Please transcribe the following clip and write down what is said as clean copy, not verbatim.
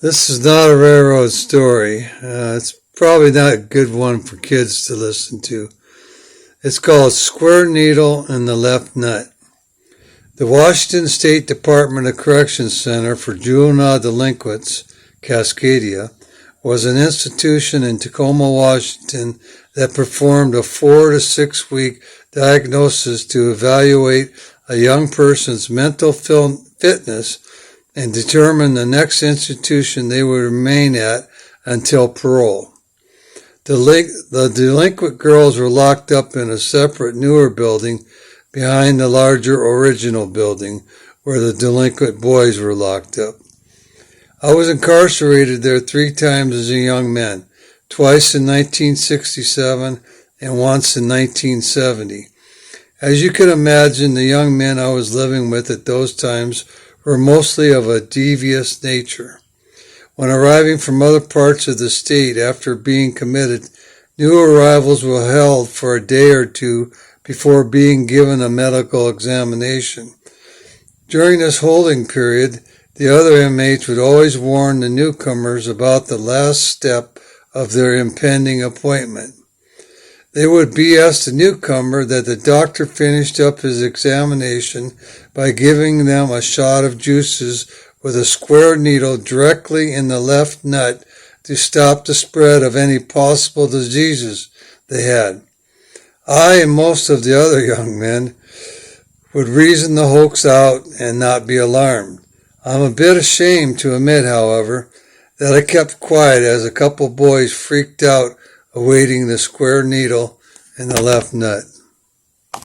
This is not a railroad story. It's probably not a good one for kids to listen to. It's called Square Needle in the Left Nut. The Washington State Department of Corrections Center for Juvenile Delinquents, Cascadia, was an institution in Tacoma, Washington that performed a 4 to 6 week diagnosis to evaluate a young person's mental fitness and determine the next institution they would remain at until parole. The delinquent girls were locked up in a separate newer building behind the larger original building where the delinquent boys were locked up. I was incarcerated there 3 times as a young man, twice in 1967 and once in 1970. As you can imagine, the young men I was living with at those times were mostly of a devious nature. When arriving from other parts of the state after being committed, new arrivals were held for a day or two before being given a medical examination. During this holding period, the other inmates would always warn the newcomers about the last step of their impending appointment. They would BS the newcomer that the doctor finished up his examination by giving them a shot of juices with a square needle directly in the left nut to stop the spread of any possible diseases they had. I and most of the other young men would reason the hoax out and not be alarmed. I'm a bit ashamed to admit, however, that I kept quiet as a couple boys freaked out awaiting the square needle in the left nut.